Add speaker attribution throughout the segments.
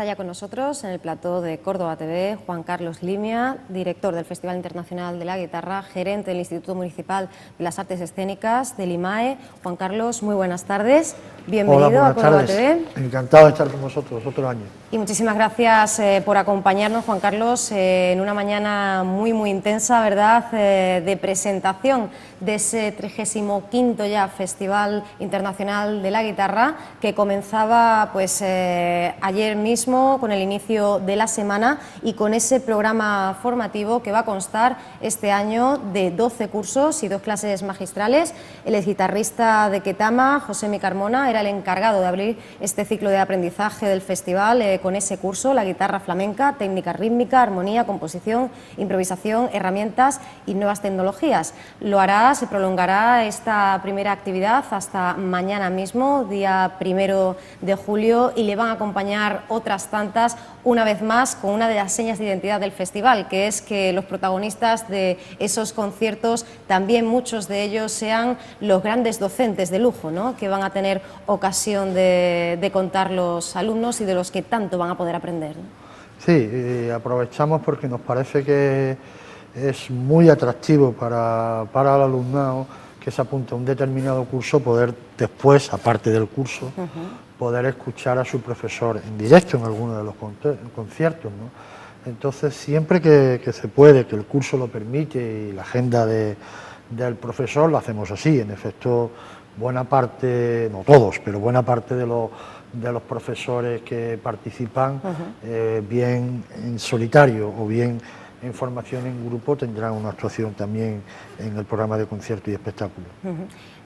Speaker 1: ya con nosotros en el plató de Córdoba TV Juan Carlos Limia, director del Festival Internacional de la Guitarra, gerente del Instituto Municipal de las Artes Escénicas del IMAE. Juan Carlos, muy buenas tardes, bienvenido.
Speaker 2: Hola,
Speaker 1: a Córdoba TV.
Speaker 2: Encantado de estar con vosotros otro año.
Speaker 1: Y muchísimas gracias por acompañarnos, Juan Carlos, en una mañana muy intensa, ¿verdad?, de presentación de ese 35º ya Festival Internacional de la Guitarra, que comenzaba pues ayer mismo con el inicio de la semana y con ese programa formativo que va a constar este año de 12 cursos y 2 clases magistrales. El exguitarrista de Ketama, Josemi Carmona, era el encargado de abrir este ciclo de aprendizaje del festival con ese curso: la guitarra flamenca, técnica rítmica, armonía, composición, improvisación, herramientas y nuevas tecnologías. Lo hará, se prolongará esta primera actividad hasta mañana mismo, día 1 de julio, y le van a acompañar otras tantas, una vez más con una de las señas de identidad del festival, que es que los protagonistas de esos conciertos, también muchos de ellos, sean los grandes docentes de lujo, ¿no?, que van a tener ocasión de contar los alumnos y de los que tanto van a poder aprender, ¿no?
Speaker 2: Sí, aprovechamos porque nos parece que es muy atractivo para el alumnado que se apunta a un determinado curso, poder después, aparte del curso, poder escuchar a su profesor en directo en alguno de los conciertos, ¿no? Entonces, siempre que se puede, que el curso lo permite y la agenda del profesor, lo hacemos así. En efecto, buena parte, no todos, pero buena parte de los profesores que participan, bien en solitario o bien en formación en grupo, tendrán una actuación también en el programa de concierto y espectáculo.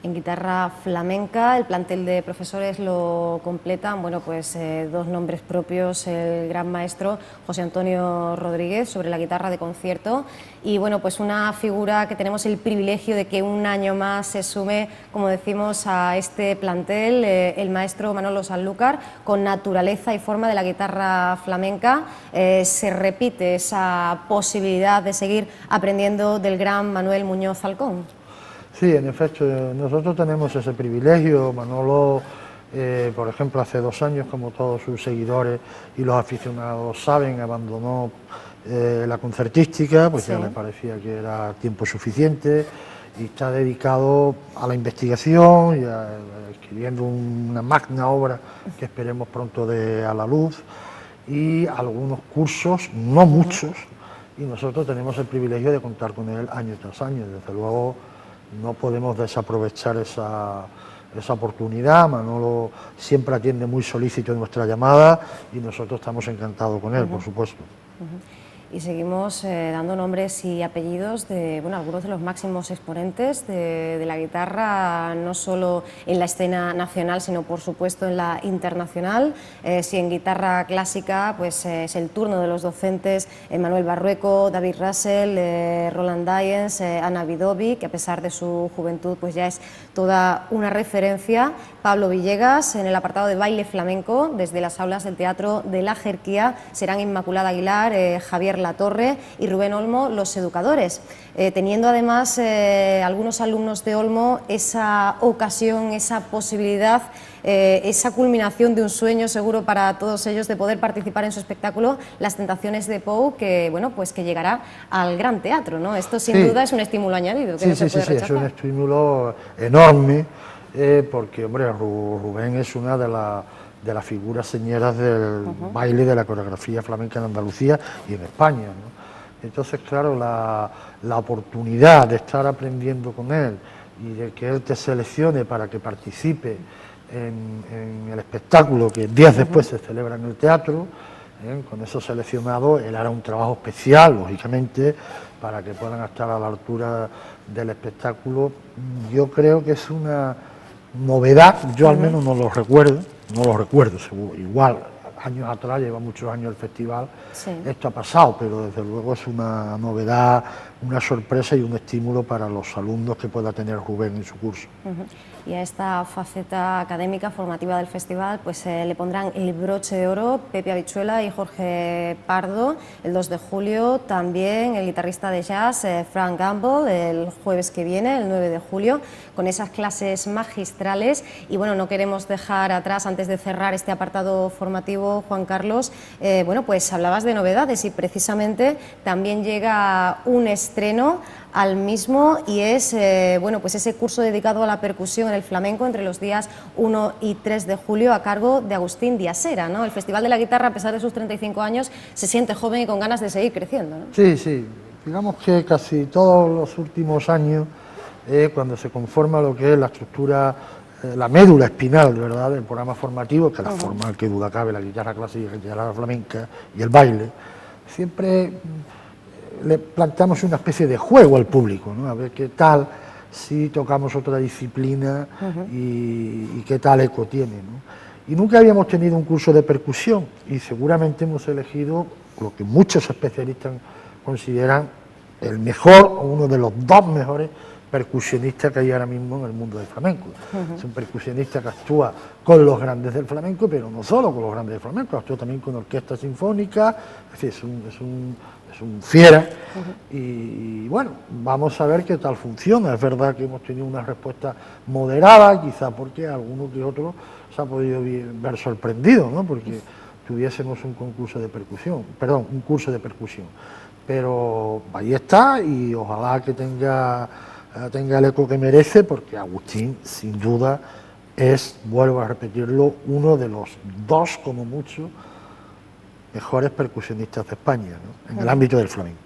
Speaker 1: En guitarra flamenca, el plantel de profesores lo completan, bueno, pues 2 nombres propios: el gran maestro José Antonio Rodríguez sobre la guitarra de concierto, y bueno, pues una figura que tenemos el privilegio de que un año más se sume, como decimos, a este plantel, el maestro Manolo Sanlúcar, con naturaleza y forma de la guitarra flamenca. Se repite esa posibilidad de seguir aprendiendo del gran Manuel Muñoz Halcón.
Speaker 2: Sí, en efecto, nosotros tenemos ese privilegio. Manolo, por ejemplo, hace 2 años, como todos sus seguidores y los aficionados saben, abandonó la concertística, pues ya le parecía que era tiempo suficiente, y está dedicado a la investigación y escribiendo una magna obra que esperemos pronto dé a la luz, y algunos cursos, no muchos, y nosotros tenemos el privilegio de contar con él año tras año. Desde luego no podemos desaprovechar esa oportunidad. Manolo siempre atiende muy solícito nuestra llamada y nosotros estamos encantados con él, por supuesto.
Speaker 1: Y seguimos dando nombres y apellidos de, bueno, algunos de los máximos exponentes de la guitarra, no solo en la escena nacional, sino por supuesto en la internacional. Si en guitarra clásica, pues es el turno de los docentes: Manuel Barrueco, David Russell, Roland Dyens, Ana Vidovi, que a pesar de su juventud pues ya es toda una referencia. Pablo Villegas. En el apartado de baile flamenco, desde las aulas del Teatro de la Jerquía, serán Inmaculada Aguilar, Javier Latorre y Rubén Olmo los educadores, teniendo además algunos alumnos de Olmo esa ocasión, esa posibilidad, esa culminación de un sueño seguro para todos ellos, de poder participar en su espectáculo Las Tentaciones de Pou, que bueno, pues que llegará al Gran Teatro, ¿no? Esto sin duda es un estímulo añadido que no se puede rechazar.
Speaker 2: Es un estímulo enorme, porque, hombre, Rubén es una de las figuras señeras del baile, de la coreografía flamenca en Andalucía y en España, ¿no? Entonces, claro, la oportunidad de estar aprendiendo con él y de que él te seleccione para que participe en el espectáculo que días después se celebra en el teatro, con esos seleccionados, él hará un trabajo especial, lógicamente, para que puedan estar a la altura del espectáculo. Yo creo que es una novedad, yo al menos no lo recuerdo seguro, igual años atrás, lleva muchos años el festival, esto ha pasado, pero desde luego es una novedad, una sorpresa y un estímulo para los alumnos que pueda tener Rubén en su curso.
Speaker 1: Y a esta faceta académica formativa del festival pues le pondrán el broche de oro Pepe Habichuela y Jorge Pardo el 2 de julio, también el guitarrista de jazz Frank Gamble el jueves que viene, el 9 de julio, con esas clases magistrales. Y bueno, no queremos dejar atrás, antes de cerrar este apartado formativo, Paco, Juan Carlos, bueno, pues hablabas de novedades y precisamente también llega un estreno al mismo y es bueno, pues ese curso dedicado a la percusión en el flamenco entre los días 1 y 3 de julio a cargo de Agustín Diasera, ¿no? El Festival de la Guitarra, a pesar de sus 35 años, se siente joven y con ganas de seguir creciendo, ¿no?
Speaker 2: Sí, sí, digamos que casi todos los últimos años, cuando se conforma lo que es la estructura, la médula espinal, ¿verdad?, del programa formativo, que la forma, que duda cabe, la guitarra clásica, la guitarra flamenca y el baile, siempre le planteamos una especie de juego al público, ¿no? A ver qué tal si tocamos otra disciplina y qué tal eco tiene, ¿no? Y nunca habíamos tenido un curso de percusión y seguramente hemos elegido lo que muchos especialistas consideran el mejor o uno de los dos mejores percusionistas que hay ahora mismo en el mundo del flamenco. Es un percusionista que actúa con los grandes del flamenco, pero no solo con los grandes del flamenco, actúa también con orquesta sinfónica, es decir, es un fiera, y bueno, vamos a ver qué tal funciona. Es verdad que hemos tenido una respuesta moderada, quizá porque alguno que otro se ha podido ver sorprendido, ¿no?, porque tuviésemos un concurso de percusión, perdón, un curso de percusión, pero ahí está y ojalá que tenga el eco que merece, porque Agustín sin duda es, vuelvo a repetirlo, uno de los dos como mucho mejores percusionistas de España, ¿no?, en el ámbito del flamenco.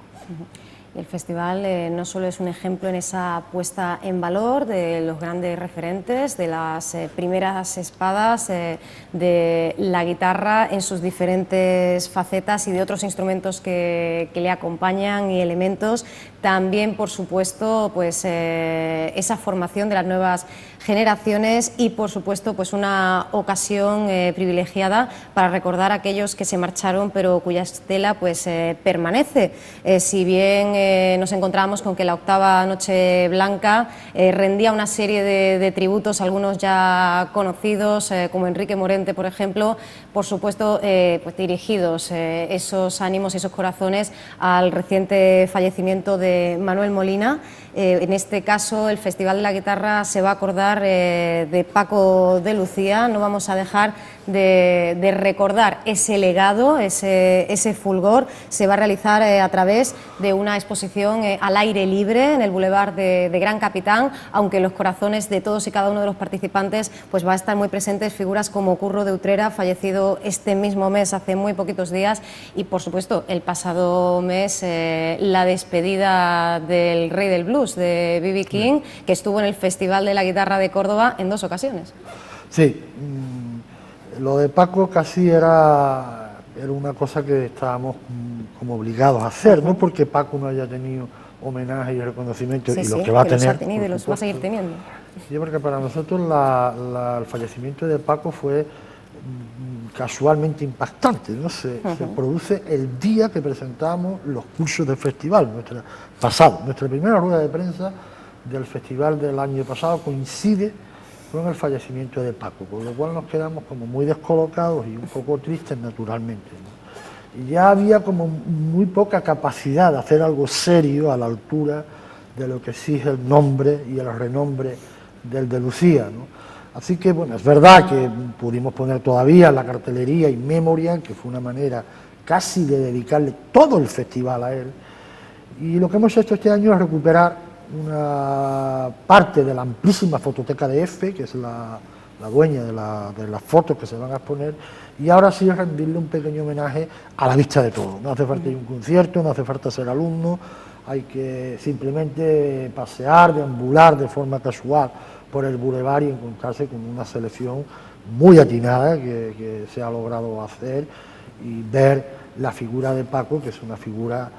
Speaker 1: El festival no solo es un ejemplo en esa puesta en valor de los grandes referentes, de las primeras espadas de la guitarra en sus diferentes facetas y de otros instrumentos que le acompañan y elementos, también por supuesto pues esa formación de las nuevas generaciones y por supuesto pues una ocasión privilegiada para recordar a aquellos que se marcharon pero cuya estela pues permanece. Si bien nos encontramos con que la octava Noche Blanca rendía una serie de tributos, algunos ya conocidos, como Enrique Morente, por ejemplo, por supuesto pues dirigidos esos ánimos y esos corazones al reciente fallecimiento de Manuel Molina. En este caso el Festival de la Guitarra se va a acordar de Paco de Lucía. No vamos a dejar de recordar ese legado, ese fulgor. Se va a realizar a través de una exposición al aire libre en el Boulevard de Gran Capitán, aunque en los corazones de todos y cada uno de los participantes pues va a estar muy presentes figuras como Curro de Utrera, fallecido este mismo mes, hace muy poquitos días, y por supuesto el pasado mes la despedida del rey del blues, de B.B. King, que estuvo en el Festival de la Guitarra de Córdoba en 2 ocasiones.
Speaker 2: Sí, lo de Paco casi era una cosa que estábamos como obligados a hacer, no porque Paco no haya tenido homenaje y reconocimiento, y los que va a tener,
Speaker 1: los ha tenido y los va a seguir teniendo.
Speaker 2: Sí, porque para nosotros el fallecimiento de Paco fue casualmente impactante, ¿no? Se produce el día que presentamos los cursos del festival, nuestra primera rueda de prensa del festival del año pasado coincide con el fallecimiento de Paco, por lo cual nos quedamos como muy descolocados y un poco tristes naturalmente, ¿no? Y ya había como muy poca capacidad de hacer algo serio a la altura de lo que exige el nombre y el renombre del de Lucía, ¿no? Así que, bueno, es verdad que pudimos poner todavía la cartelería In Memoriam, que fue una manera casi de dedicarle todo el festival a él, y lo que hemos hecho este año es recuperar una parte de la amplísima fototeca de EFE, que es la dueña de las fotos que se van a exponer, y ahora sí rendirle un pequeño homenaje a la vista de todos. No hace falta ir a un concierto, no hace falta ser alumno, hay que simplemente pasear, deambular de forma casual por el bulevar y encontrarse con una selección muy atinada que se ha logrado hacer, y ver la figura de Paco, que es una figura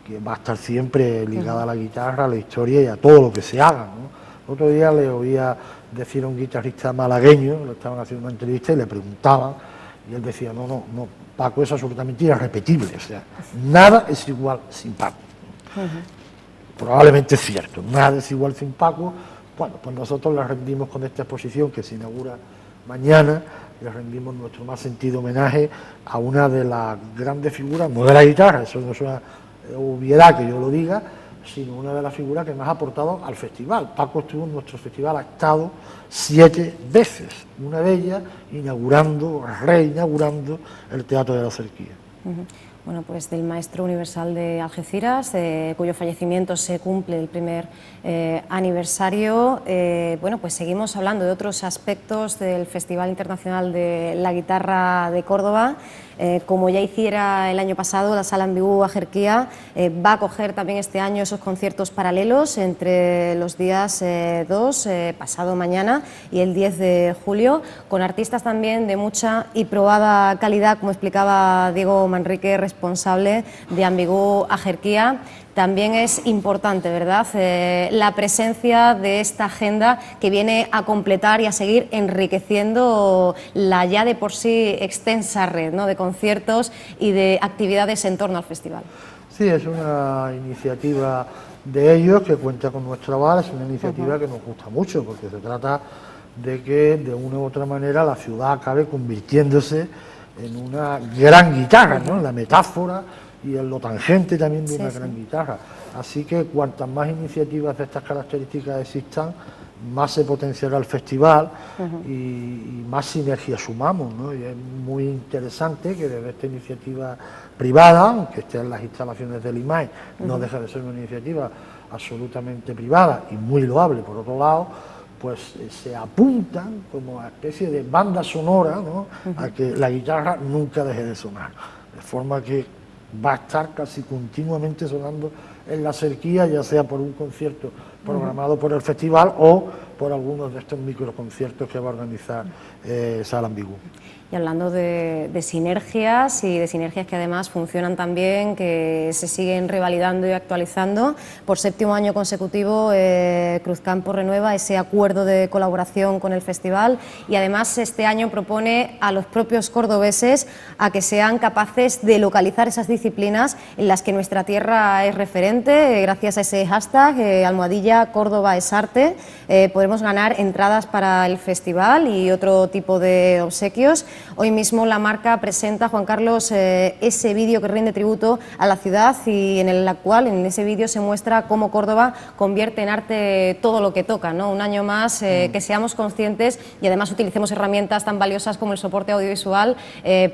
Speaker 2: que va a estar siempre ligada a la guitarra, a la historia y a todo lo que se haga, ¿no? Otro día le oía decir a un guitarrista malagueño, le estaban haciendo una entrevista y le preguntaban, y él decía, no, Paco es absolutamente irrepetible, o sea, nada es igual sin Paco. Probablemente es cierto, nada es igual sin Paco. Bueno, pues nosotros le rendimos con esta exposición que se inaugura mañana, le rendimos nuestro más sentido homenaje a una de las grandes figuras, no de la guitarra, eso no es una obviedad que yo lo diga, sino una de las figuras que más ha aportado al festival. Paco estuvo en nuestro festival, ha estado 7 veces, una de ellas reinaugurando el Teatro de la Cerquía.
Speaker 1: Bueno, pues del maestro universal de Algeciras, cuyo fallecimiento se cumple el primer aniversario. Bueno, pues seguimos hablando de otros aspectos del Festival Internacional de la Guitarra de Córdoba. Como ya hiciera el año pasado, la Sala Ambigú Ajerquía va a acoger también este año esos conciertos paralelos entre los días 2, pasado mañana, y el 10 de julio, con artistas también de mucha y probada calidad, como explicaba Diego Manrique, responsable de Ambigú Ajerquía. También es importante, ¿verdad?, la presencia de esta agenda que viene a completar y a seguir enriqueciendo la ya de por sí extensa red, ¿no?, de conciertos y de actividades en torno al festival.
Speaker 2: Sí, es una iniciativa de ellos que cuenta con nuestro aval, es una iniciativa que nos gusta mucho, porque se trata de que de una u otra manera la ciudad acabe convirtiéndose en una gran guitarra, ¿no?, en la metáfora y en lo tangente también de una gran guitarra. Así que cuantas más iniciativas de estas características existan, más se potenciará el festival y más sinergia sumamos, ¿no? Y es muy interesante que desde esta iniciativa privada, aunque esté en las instalaciones del IMAE, no deja de ser una iniciativa absolutamente privada y muy loable por otro lado, pues se apuntan como a especie de banda sonora, ¿no?, a que la guitarra nunca deje de sonar, de forma que va a estar casi continuamente sonando en la Cerquía, ya sea por un concierto programado por el festival o por algunos de estos microconciertos que va a organizar Sala Ambigú.
Speaker 1: Y hablando de sinergias y de sinergias que además funcionan también, que se siguen revalidando y actualizando, por 7º año consecutivo Cruzcampo renueva ese acuerdo de colaboración con el festival y además este año propone a los propios cordobeses a que sean capaces de localizar esas disciplinas en las que nuestra tierra es referente. Gracias a ese hashtag, almohadilla Córdoba es arte, podremos ganar entradas para el festival y otro tipo de obsequios. Hoy mismo la marca presenta, Juan Carlos, ese vídeo que rinde tributo a la ciudad y en el cual, en ese vídeo, se muestra cómo Córdoba convierte en arte todo lo que toca, ¿no? Un año más, que seamos conscientes y además utilicemos herramientas tan valiosas como el soporte audiovisual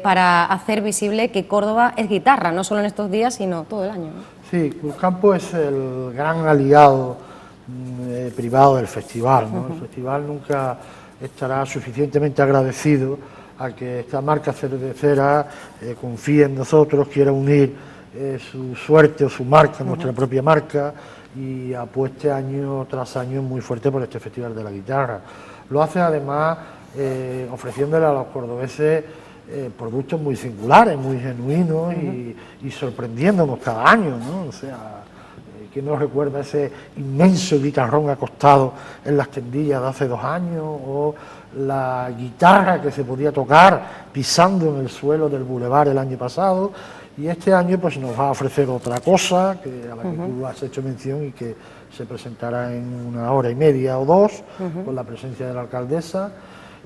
Speaker 1: para hacer visible que Córdoba es guitarra, no solo en estos días, sino todo el año, ¿no?
Speaker 2: Sí, Cruzcampo es el gran aliado privado del festival, ¿no? El festival nunca estará suficientemente agradecido a que esta marca cervecera confíe en nosotros, quiera unir su suerte o su marca, nuestra propia marca, y apueste año tras año muy fuerte por este Festival de la Guitarra. Lo hace además ofreciéndole a los cordobeses productos muy singulares, muy genuinos y sorprendiéndonos cada año, ¿no? O sea, ¿quién nos recuerda ese inmenso guitarrón acostado en las tendillas de hace 2 años? O la guitarra que se podía tocar pisando en el suelo del bulevar el año pasado, y este año pues nos va a ofrecer otra cosa a la que tú has hecho mención y que se presentará en 1 hora y media o 2 con la presencia de la alcaldesa,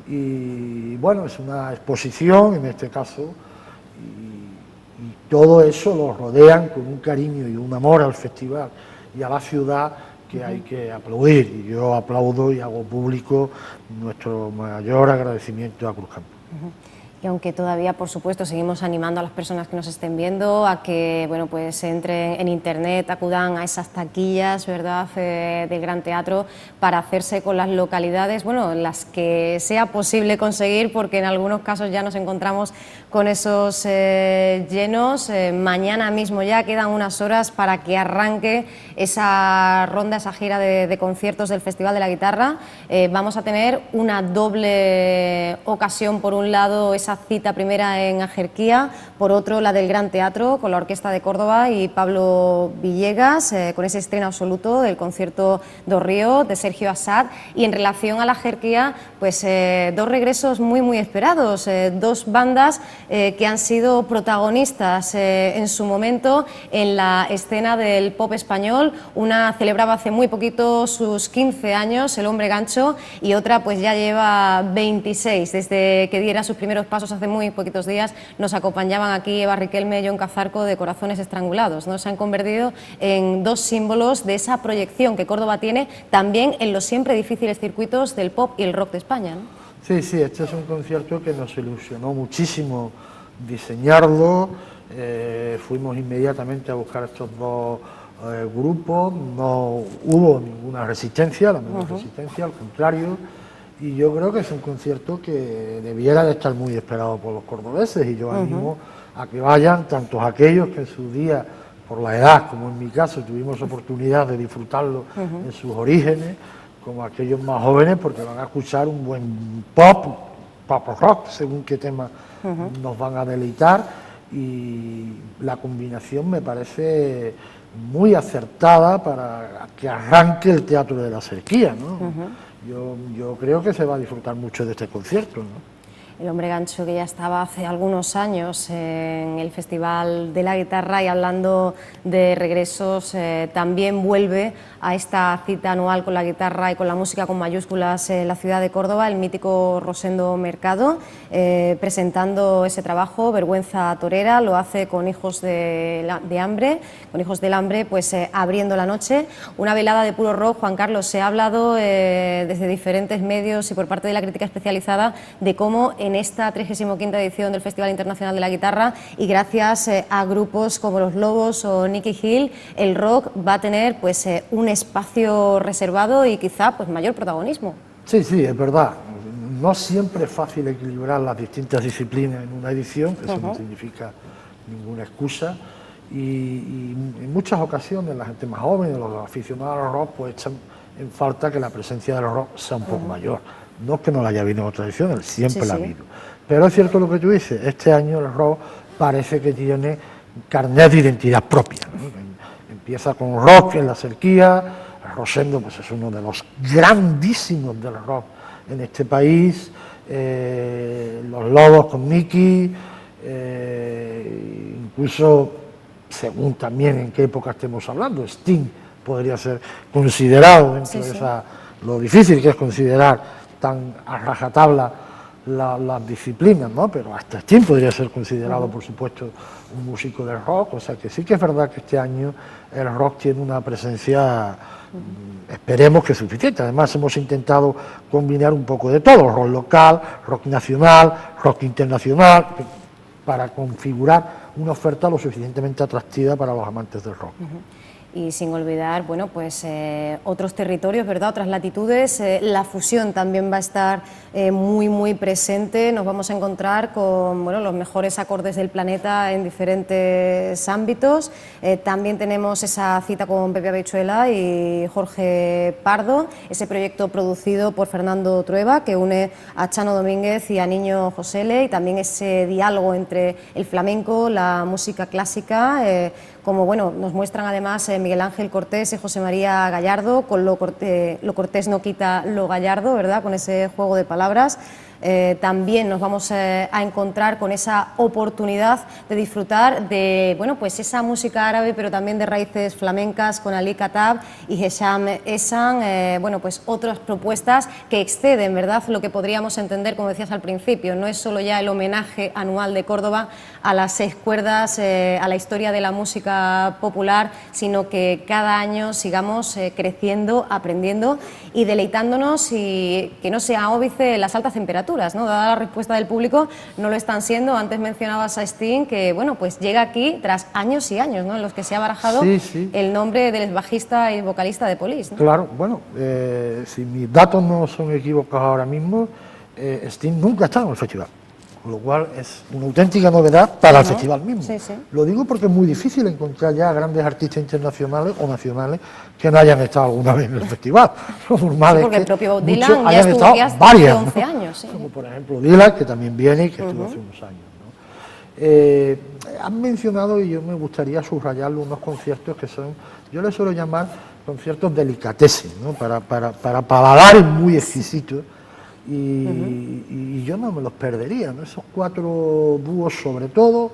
Speaker 2: y bueno, es una exposición en este caso y todo eso lo rodean con un cariño y un amor al festival y a la ciudad que hay que aplaudir, y yo aplaudo y hago público nuestro mayor agradecimiento a Cruzcampo.
Speaker 1: Y aunque todavía, por supuesto, seguimos animando a las personas que nos estén viendo a que, bueno, pues entren en internet, acudan a esas taquillas, ¿verdad?, del Gran Teatro para hacerse con las localidades, bueno, las que sea posible conseguir, porque en algunos casos ya nos encontramos con esos llenos. Mañana mismo ya quedan unas horas para que arranque esa ronda, esa gira de conciertos del Festival de la Guitarra. Vamos a tener una doble ocasión, por un lado esa cita primera en Ajerquía, por otro la del Gran Teatro con la Orquesta de Córdoba y Pablo Villegas, con ese estreno absoluto del concierto do Río de Sergio Assad. Y en relación a la Ajerquía, pues 2 regresos muy esperados, 2 bandas que han sido protagonistas en su momento en la escena del pop español. Una celebraba hace muy poquito sus 15 años, El Hombre Gancho, y otra pues ya lleva 26. Desde que diera sus primeros pasos hace muy poquitos días nos acompañaban aquí Eva Riquelme y Jon Cazarco de Corazones Estrangulados, ¿no? Se han convertido en dos símbolos de esa proyección que Córdoba tiene también en los siempre difíciles circuitos del pop y el rock de España, ¿no?
Speaker 2: Sí, este es un concierto que nos ilusionó muchísimo diseñarlo. Fuimos inmediatamente a buscar estos dos grupos, no hubo ninguna resistencia, la menor resistencia, al contrario, y yo creo que es un concierto que debiera de estar muy esperado por los cordobeses, y yo animo a que vayan tantos aquellos que en su día, por la edad, como en mi caso, tuvimos oportunidad de disfrutarlo en sus orígenes, como aquellos más jóvenes, porque van a escuchar un buen pop rock, según qué tema nos van a deleitar, y la combinación me parece muy acertada para que arranque el Teatro de la Cerquía, ¿no? Yo creo que se va a disfrutar mucho de este concierto, ¿no?
Speaker 1: El Hombre Gancho, que ya estaba hace algunos años en el Festival de la Guitarra, y hablando de regresos, también vuelve a esta cita anual con la guitarra y con la música con mayúsculas en la ciudad de Córdoba, el mítico Rosendo Mercado, presentando ese trabajo, Vergüenza Torera. Lo hace con Hijos del Hambre, pues abriendo la noche. Una velada de puro rock. Juan Carlos, se ha hablado desde diferentes medios y por parte de la crítica especializada de cómo en esta 35ª edición del Festival Internacional de la Guitarra, y gracias a grupos como Los Lobos o Nicky Hill, el rock va a tener pues un espacio reservado y quizá pues mayor protagonismo.
Speaker 2: Sí, es verdad. No siempre es fácil equilibrar las distintas disciplinas en una edición, eso no significa ninguna excusa, y en muchas ocasiones la gente más joven, los aficionados al rock, pues echan en falta que la presencia del rock sea un poco mayor. No es que no la haya habido en otras ediciones, siempre la ha habido. Pero es cierto lo que tú dices, este año el rock parece que tiene carnet de identidad propia, ¿no? Empieza con rock en la Cerquía. Rosendo pues es uno de los grandísimos del rock en este país, Los Lobos con Nicky, incluso según también en qué época estemos hablando, Sting podría ser considerado dentro de esa, lo difícil que es considerar tan a rajatabla las disciplinas, ¿no? Pero hasta Sting podría ser considerado, por supuesto, un músico del rock. O sea que sí que es verdad que este año el rock tiene una presencia, esperemos que suficiente. Además hemos intentado combinar un poco de todo, rock local, rock nacional, rock internacional, para configurar una oferta lo suficientemente atractiva para los amantes del rock.
Speaker 1: Y sin olvidar, bueno, pues otros territorios, ¿verdad?, otras latitudes. La fusión también va a estar muy presente. Nos vamos a encontrar con, bueno, los mejores acordes del planeta en diferentes ámbitos. También tenemos esa cita con Pepe Habichuela y Jorge Pardo, ese proyecto producido por Fernando Trueba, que une a Chano Domínguez y a Niño Josele, y también ese diálogo entre el flamenco, la música clásica, como bueno, nos muestran además Miguel Ángel Cortés y José María Gallardo, con lo cortés no quita lo gallardo, ¿verdad?, con ese juego de palabras. También nos vamos a encontrar con esa oportunidad de disfrutar de, bueno, pues esa música árabe, pero también de raíces flamencas, con Ali Khattab y Hesham Esan, bueno, pues otras propuestas que exceden, ¿verdad?, lo que podríamos entender, como decías al principio. No es solo ya el homenaje anual de Córdoba a las 6 cuerdas, a la historia de la música popular, sino que cada año sigamos creciendo, aprendiendo y deleitándonos, y que no sea óbice las altas temperaturas, ¿no? Dada la respuesta del público, no lo están siendo. Antes mencionabas a Sting, que bueno, pues llega aquí tras años y años, ¿no?, en los que se ha barajado el nombre del bajista y vocalista de Police, ¿no?
Speaker 2: Claro, bueno, si mis datos no son equivocados ahora mismo, Sting nunca ha estado en el festival, con lo cual es una auténtica novedad para el festival mismo. Lo digo porque es muy difícil encontrar ya grandes artistas internacionales o nacionales que no hayan estado alguna vez en el festival. Lo normal es
Speaker 1: porque
Speaker 2: que
Speaker 1: el propio Dylan
Speaker 2: hayan
Speaker 1: estuvo
Speaker 2: estado
Speaker 1: aquí hace
Speaker 2: varias,
Speaker 1: 11 años.
Speaker 2: Como por ejemplo Dylan, que también viene y que estuvo hace unos años, ¿no? Han mencionado, y yo me gustaría subrayarlo, unos conciertos que son, yo les suelo llamar conciertos delicatessen, ¿no?, para paladares muy exquisitos, y yo no me los perdería, ¿no? Esos 4 dúos, sobre todo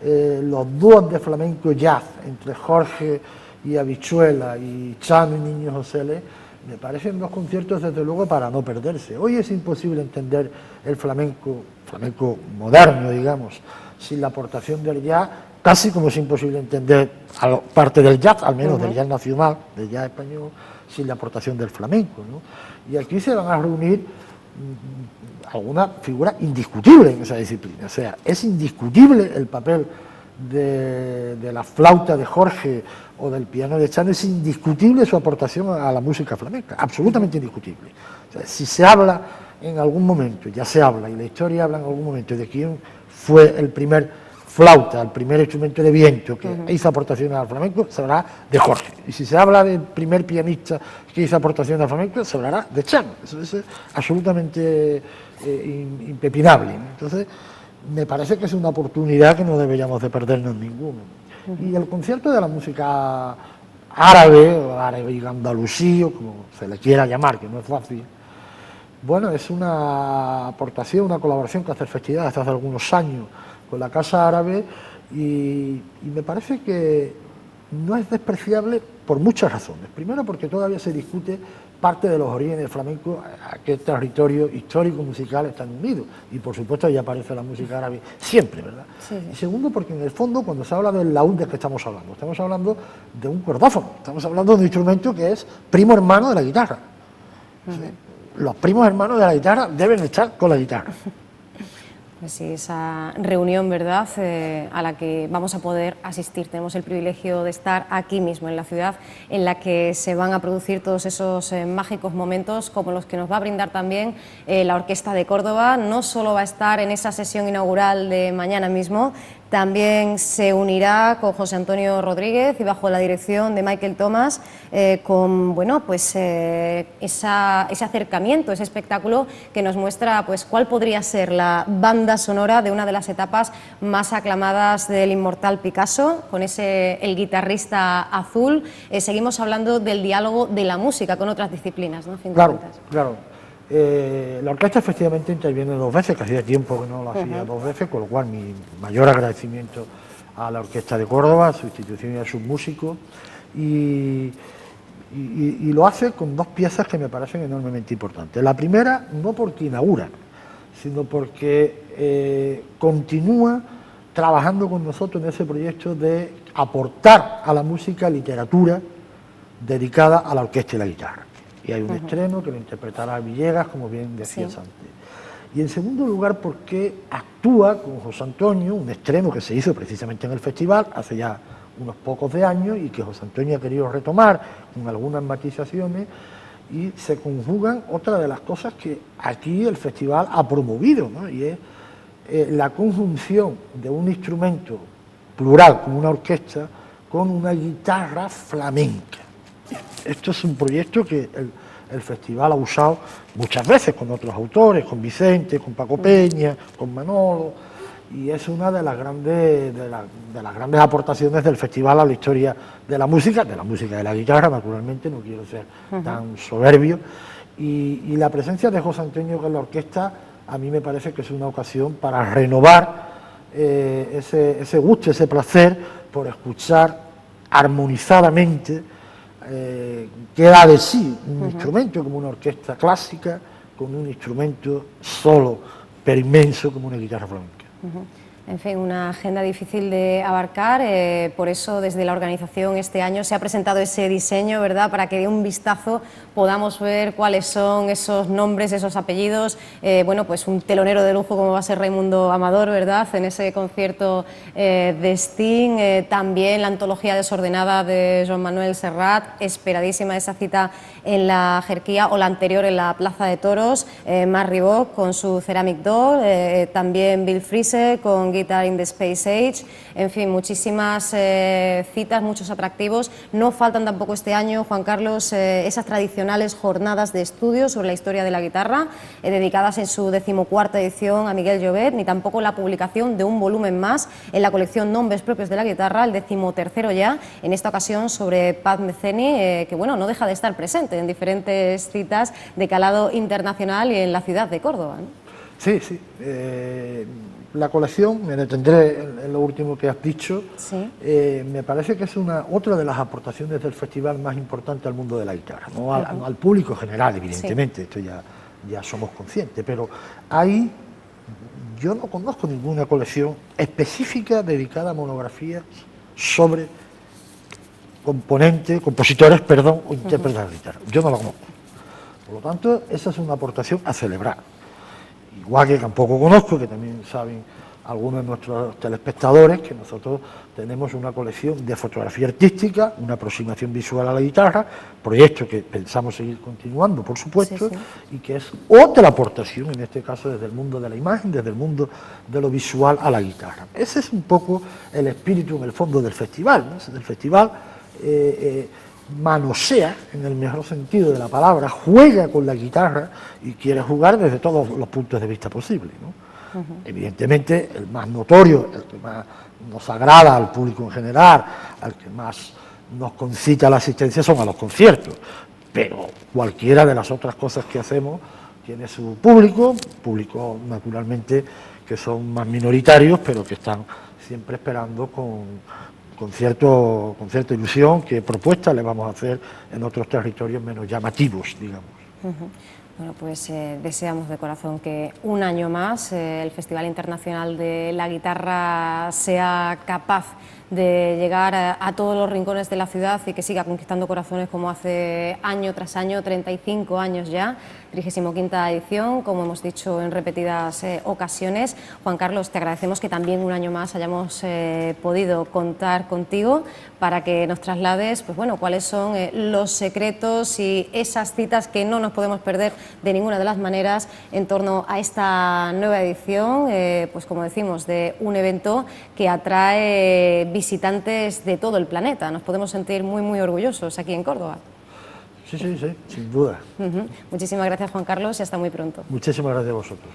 Speaker 2: los dúos de flamenco jazz entre Jorge y Habichuela y Chano y Niño José Le, me parecen 2 conciertos desde luego para no perderse. Hoy es imposible entender el flamenco moderno, digamos, sin la aportación del jazz, casi como es imposible entender parte del jazz, al menos del jazz nacional, del jazz español, sin la aportación del flamenco, ¿no? Y aquí se van a reunir alguna figura indiscutible en esa disciplina. O sea, es indiscutible el papel de la flauta de Jorge o del piano de Chano, es indiscutible su aportación a la música flamenca, absolutamente indiscutible. O sea, si se habla en algún momento, ya se habla, y la historia habla en algún momento de quién fue el primer flauta, el primer instrumento de viento que hizo aportaciones al flamenco, se hablará de Jorge. Y si se habla del primer pianista que hizo aportaciones al flamenco, se hablará de Chano. Eso es absolutamente impepinable, ¿no? Entonces, me parece que es una oportunidad que no deberíamos de perdernos ninguno. Y el concierto de la música árabe, o árabe y andalusí, o como se le quiera llamar, que no es fácil, bueno, es una aportación, una colaboración que hace el festival desde hace algunos años con la Casa Árabe, y me parece que no es despreciable por muchas razones. Primero, porque todavía se discute parte de los orígenes del flamenco, a qué territorio histórico musical están unidos, y por supuesto ya aparece la música árabe siempre, ¿verdad? Sí. Y segundo, porque en el fondo, cuando se habla del laúd, ¿de qué estamos hablando de un cordófono, estamos hablando de un instrumento que es primo hermano de la guitarra. ¿Sí? Los primos hermanos de la guitarra deben estar con la guitarra.
Speaker 1: Pues sí, esa reunión, ¿verdad?, a la que vamos a poder asistir. Tenemos el privilegio de estar aquí mismo, en la ciudad en la que se van a producir todos esos mágicos momentos, como los que nos va a brindar también la Orquesta de Córdoba. No solo va a estar en esa sesión inaugural de mañana mismo, también se unirá con José Antonio Rodríguez y bajo la dirección de Michael Thomas con, bueno, pues ese acercamiento, ese espectáculo que nos muestra pues cuál podría ser la banda sonora de una de las etapas más aclamadas del inmortal Picasso, con el guitarrista azul. Seguimos hablando del diálogo de la música con otras disciplinas, ¿no?
Speaker 2: Claro, claro. La orquesta efectivamente interviene 2 veces, que hacía tiempo que no lo hacía 2 veces, con lo cual mi mayor agradecimiento a la Orquesta de Córdoba, a su institución y a sus músicos, y lo hace con 2 piezas que me parecen enormemente importantes. La primera, no porque inaugura, sino porque continúa trabajando con nosotros en ese proyecto de aportar a la música literatura dedicada a la orquesta y la guitarra. Y hay un estreno que lo interpretará Villegas, como bien decías antes. Y en segundo lugar, porque actúa con José Antonio, un estreno que se hizo precisamente en el festival hace ya unos pocos de años y que José Antonio ha querido retomar con algunas matizaciones, y se conjugan otra de las cosas que aquí el festival ha promovido, ¿no? Y es la conjunción de un instrumento plural como una orquesta con una guitarra flamenca. Esto es un proyecto que el festival ha usado muchas veces con otros autores, con Vicente, con Paco Peña, con Manolo, y es una de las grandes aportaciones del festival a la historia de la música de la guitarra, naturalmente, no quiero ser tan soberbio, y la presencia de José Antonio con la orquesta a mí me parece que es una ocasión para renovar ese gusto, ese placer por escuchar armonizadamente que da de sí un instrumento como una orquesta clásica con un instrumento solo pero inmenso como una guitarra flamenca.
Speaker 1: En fin, una agenda difícil de abarcar, por eso desde la organización este año se ha presentado ese diseño, ¿verdad?, para que de un vistazo podamos ver cuáles son esos nombres, esos apellidos, bueno, pues un telonero de lujo como va a ser Raimundo Amador, ¿verdad?, en ese concierto de Sting, también la antología desordenada de Joan Manuel Serrat, esperadísima esa cita en la Jerquía, o la anterior en la Plaza de Toros, Marc Ribot con su Ceramic Doll, también Bill Frisell con Guitar in the Space Age, en fin, muchísimas citas, muchos atractivos. No faltan tampoco este año, Juan Carlos, esas tradicionales jornadas de estudio sobre la historia de la guitarra, dedicadas en su 14ª edición a Miguel Llobet, ni tampoco la publicación de un volumen más en la colección Nombres Propios de la Guitarra, el 13º ya, en esta ocasión sobre Pat Metheny, que bueno, no deja de estar presente en diferentes citas de calado internacional y en la ciudad de Córdoba, ¿no?
Speaker 2: Sí, sí. La colección, me detendré en lo último que has dicho,
Speaker 1: Sí.
Speaker 2: Me parece que es otra de las aportaciones del festival más importante al mundo de la guitarra, no al público general, evidentemente, esto ya somos conscientes, pero ahí yo no conozco ninguna colección específica dedicada a monografías sobre compositores, o intérpretes de la guitarra. Yo no la conozco. Por lo tanto, esa es una aportación a celebrar. Igual que tampoco conozco, que también saben algunos de nuestros telespectadores, que nosotros tenemos una colección de fotografía artística, una aproximación visual a la guitarra, proyecto que pensamos seguir continuando, por supuesto,
Speaker 1: sí.
Speaker 2: Y que es otra aportación, en este caso desde el mundo de la imagen, desde el mundo de lo visual a la guitarra. Ese es un poco el espíritu, en el fondo, del festival, ¿no? El festival manosea, en el mejor sentido de la palabra, juega con la guitarra y quiere jugar desde todos los puntos de vista posibles, ¿no? Evidentemente, el más notorio, el que más nos agrada al público en general, al que más nos concita la asistencia, son a los conciertos, pero cualquiera de las otras cosas que hacemos tiene su público naturalmente que son más minoritarios, pero que están siempre esperando con cierta ilusión qué propuestas le vamos a hacer en otros territorios menos llamativos, digamos.
Speaker 1: Bueno, pues deseamos de corazón que un año más el Festival Internacional de la Guitarra sea capaz de llegar a todos los rincones de la ciudad y que siga conquistando corazones como hace año tras año, 35 años ya, 35ª edición, como hemos dicho en repetidas ocasiones. Juan Carlos, te agradecemos que también un año más hayamos podido contar contigo para que nos traslades, pues bueno, cuáles son los secretos y esas citas que no nos podemos perder de ninguna de las maneras en torno a esta nueva edición, pues como decimos, de un evento que atrae visitantes de todo el planeta. Nos podemos sentir muy, muy orgullosos aquí en Córdoba.
Speaker 2: Sí, sin duda.
Speaker 1: Muchísimas gracias, Juan Carlos, y hasta muy pronto.
Speaker 2: Muchísimas gracias a vosotros.